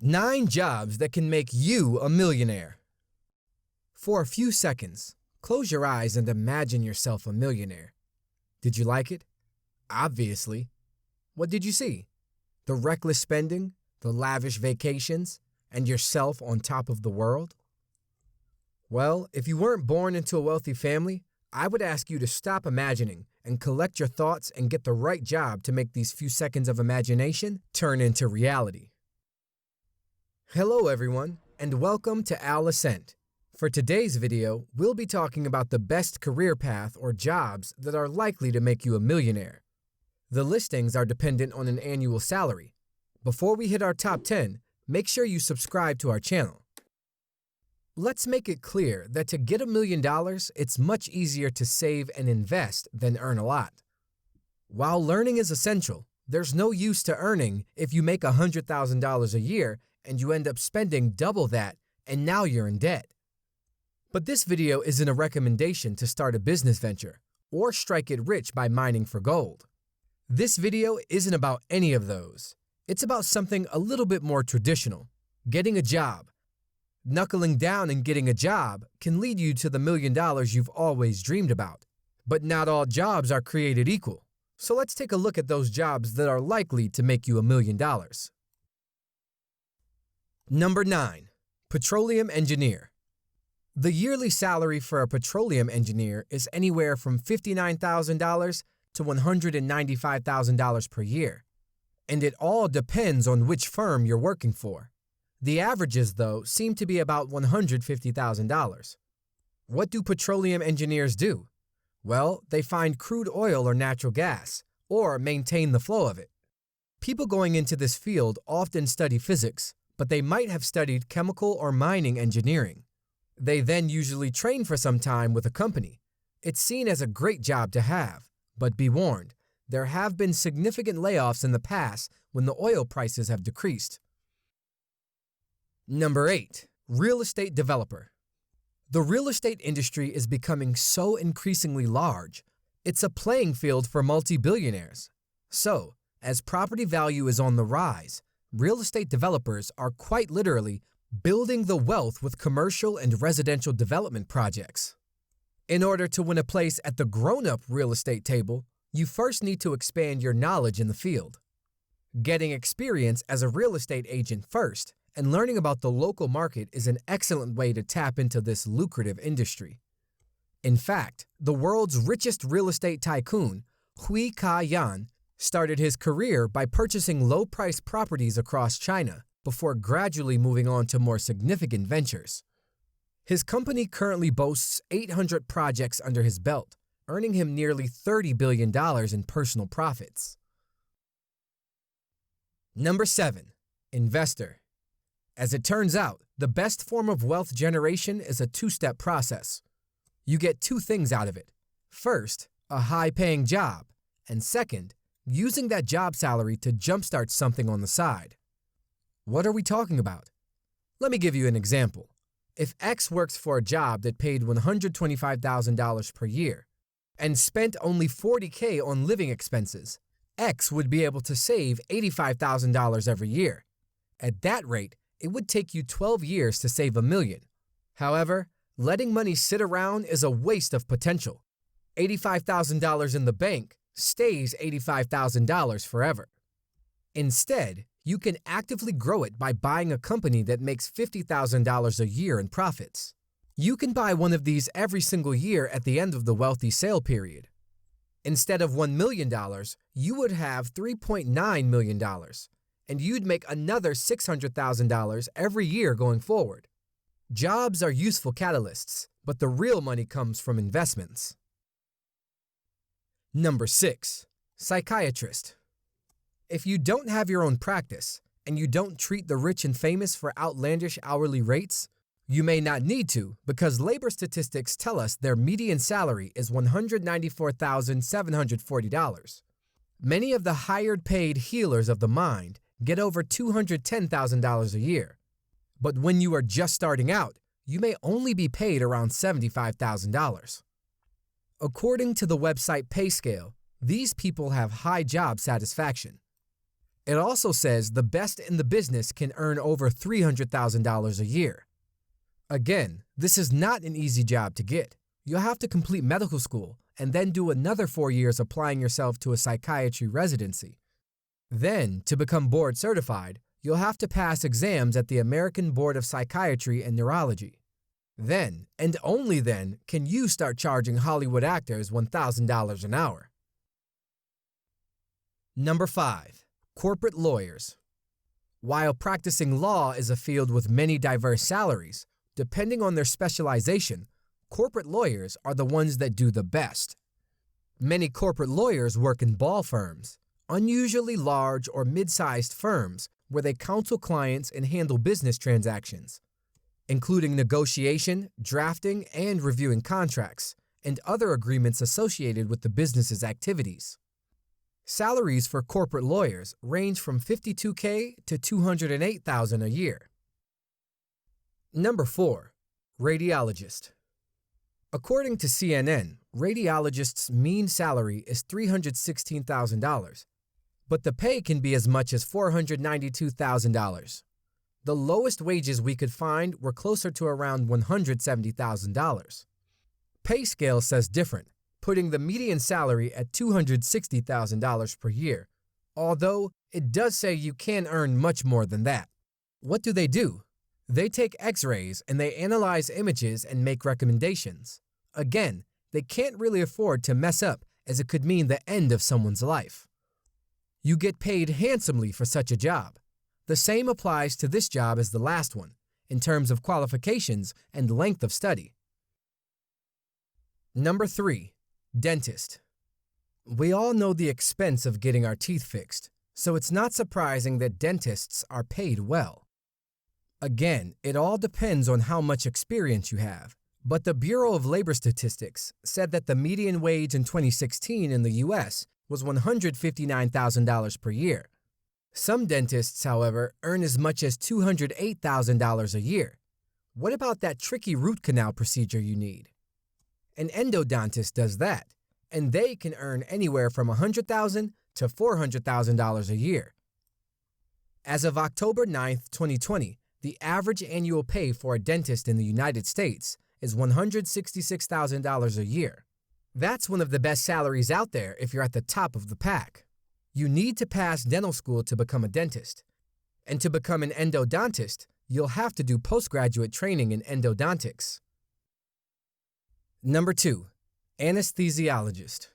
9 jobs that can make you a millionaire. For a few seconds, close your eyes and imagine yourself a millionaire. Did you like it? Obviously. What did you see? The reckless spending, the lavish vacations, and yourself on top of the world? Well, if you weren't born into a wealthy family, I would ask you to stop imagining and collect your thoughts and get the right job to make these few seconds of imagination turn into reality. Hello everyone, and welcome to Al-ascent. For today's video, we'll be talking about the best career path or jobs that are likely to make you a millionaire. The listings are dependent on an annual salary. Before we hit our top 10, make sure you subscribe to our channel. Let's make it clear that to get $1 million, it's much easier to save and invest than earn a lot. While learning is essential, there's no use to earning if you make $100,000 a year and you end up spending double that and now you're in debt. But this video isn't a recommendation to start a business venture or strike it rich by mining for gold. This video isn't about any of those. It's about something a little bit more traditional, getting a job. Knuckling down and getting a job can lead you to the $1 million you've always dreamed about. But not all jobs are created equal. So let's take a look at those jobs that are likely to make you $1 million. Number 9. Petroleum engineer. The yearly salary for a petroleum engineer is anywhere from $59,000 to $195,000 per year. And it all depends on which firm you're working for. The averages, though, seem to be about $150,000. What do petroleum engineers do? Well, they find crude oil or natural gas, or maintain the flow of it. People going into this field often study physics, but they might have studied chemical or mining engineering. They then usually train for some time with a company. It's seen as a great job to have, but be warned, there have been significant layoffs in the past when the oil prices have decreased. Number 8. Real estate developer. The real estate industry is becoming so increasingly large, it's a playing field for multi-billionaires. So, as property value is on the rise, real estate developers are quite literally building the wealth with commercial and residential development projects. In order to win a place at the grown-up real estate table, you first need to expand your knowledge in the field. Getting experience as a real estate agent first and learning about the local market is an excellent way to tap into this lucrative industry. In fact, the world's richest real estate tycoon, Hui Ka-yan, started his career by purchasing low-priced properties across China before gradually moving on to more significant ventures. His company currently boasts 800 projects under his belt, earning him nearly $30 billion in personal profits. Number 7. Investor. As it turns out, the best form of wealth generation is a two-step process. You get 2 things out of it. First, a high-paying job, and second, using that job salary to jumpstart something on the side. What are we talking about? Let me give you an example. If X works for a job that paid $125,000 per year and spent only $40,000 on living expenses, X would be able to save $85,000 every year. At that rate, it would take you 12 years to save $1 million. However, letting money sit around is a waste of potential. $85,000 in the bank stays $85,000 forever. Instead, you can actively grow it by buying a company that makes $50,000 a year in profits. You can buy one of these every single year at the end of the wealthy sale period. Instead of $1 million, you would have $3.9 million, and you'd make another $600,000 every year going forward. Jobs are useful catalysts, but the real money comes from investments. Number 6. Psychiatrist. If you don't have your own practice, and you don't treat the rich and famous for outlandish hourly rates, you may not need to because labor statistics tell us their median salary is $194,740. Many of the hired paid healers of the mind get over $210,000 a year. But when you are just starting out, you may only be paid around $75,000. According to the website PayScale, these people have high job satisfaction. It also says the best in the business can earn over $300,000 a year. Again, this is not an easy job to get. You'll have to complete medical school and then do another 4 years applying yourself to a psychiatry residency. Then, to become board certified, you'll have to pass exams at the American Board of Psychiatry and Neurology. Then, and only then, can you start charging Hollywood actors $1,000 an hour. Number 5. Corporate lawyers. While practicing law is a field with many diverse salaries, depending on their specialization, corporate lawyers are the ones that do the best. Many corporate lawyers work in law firms, unusually large or mid-sized firms where they counsel clients and handle business transactions, including negotiation, drafting, and reviewing contracts, and other agreements associated with the business's activities. Salaries for corporate lawyers range from $52,000 to $208,000 a year. Number 4. Radiologist. According to CNN, radiologists' mean salary is $316,000, but the pay can be as much as $492,000. The lowest wages we could find were closer to around $170,000. Pay scale says different, putting the median salary at $260,000 per year, although it does say you can earn much more than that. What do? They take x-rays and they analyze images and make recommendations. Again, they can't really afford to mess up, as it could mean the end of someone's life. You get paid handsomely for such a job. The same applies to this job as the last one, in terms of qualifications and length of study. Number 3. Dentist. We all know the expense of getting our teeth fixed, so it's not surprising that dentists are paid well. Again, it all depends on how much experience you have, but the Bureau of Labor Statistics said that the median wage in 2016 in the U.S. was $159,000 per year. Some dentists, however, earn as much as $208,000 a year. What about that tricky root canal procedure you need? An endodontist does that, and they can earn anywhere from $100,000 to $400,000 a year. As of October 9, 2020, the average annual pay for a dentist in the United States is $166,000 a year. That's one of the best salaries out there if you're at the top of the pack. You need to pass dental school to become a dentist. And to become an endodontist, you'll have to do postgraduate training in endodontics. Number 2. Anesthesiologist.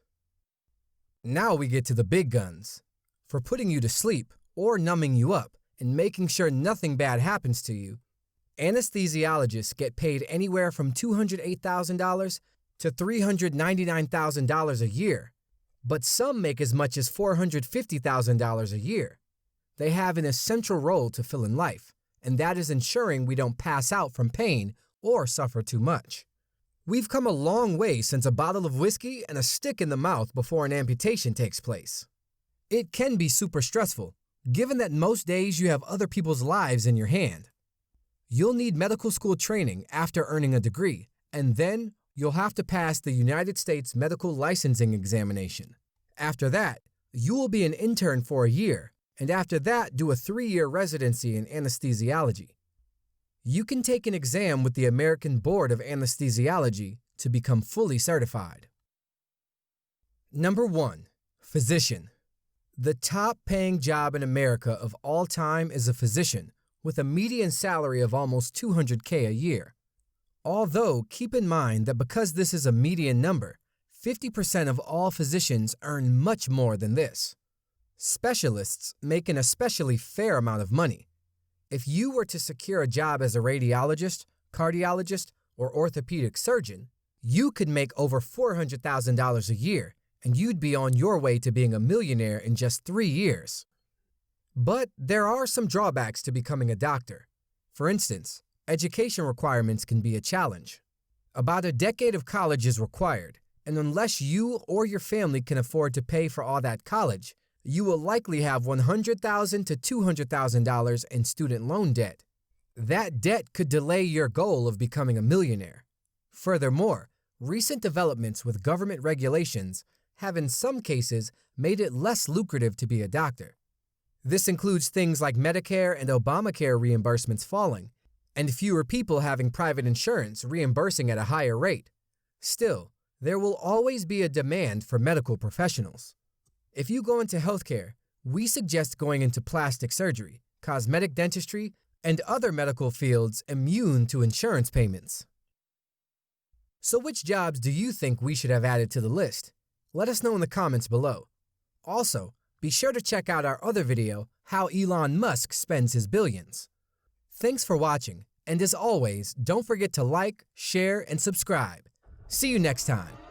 Now we get to the big guns. For putting you to sleep or numbing you up and making sure nothing bad happens to you, anesthesiologists get paid anywhere from $208,000 to $399,000 a year, but some make as much as $450,000 a year. They have an essential role to fill in life, and that is ensuring we don't pass out from pain or suffer too much. We've come a long way since a bottle of whiskey and a stick in the mouth before an amputation takes place. It can be super stressful, given that most days you have other people's lives in your hand. You'll need medical school training after earning a degree, and then you'll have to pass the United States Medical Licensing Examination. After that, you will be an intern for a year, and after that do a 3-year residency in anesthesiology. You can take an exam with the American Board of Anesthesiology to become fully certified. Number 1. Physician. The top-paying job in America of all time is a physician, with a median salary of almost $200,000 a year. Although, keep in mind that because this is a median number, 50% of all physicians earn much more than this. Specialists make an especially fair amount of money. If you were to secure a job as a radiologist, cardiologist, or orthopedic surgeon, you could make over $400,000 a year, and you'd be on your way to being a millionaire in just 3 years. But there are some drawbacks to becoming a doctor. For instance, education requirements can be a challenge. About a decade of college is required, and unless you or your family can afford to pay for all that college, you will likely have $100,000 to $200,000 in student loan debt. That debt could delay your goal of becoming a millionaire. Furthermore, recent developments with government regulations have in some cases made it less lucrative to be a doctor. This includes things like Medicare and Obamacare reimbursements falling, and fewer people having private insurance reimbursing at a higher rate. Still, there will always be a demand for medical professionals. If you go into healthcare, we suggest going into plastic surgery, cosmetic dentistry, and other medical fields immune to insurance payments. So which jobs do you think we should have added to the list? Let us know in the comments below. Also, be sure to check out our other video, How Elon Musk Spends His Billions. Thanks for watching, and as always, don't forget to like, share, and subscribe. See you next time.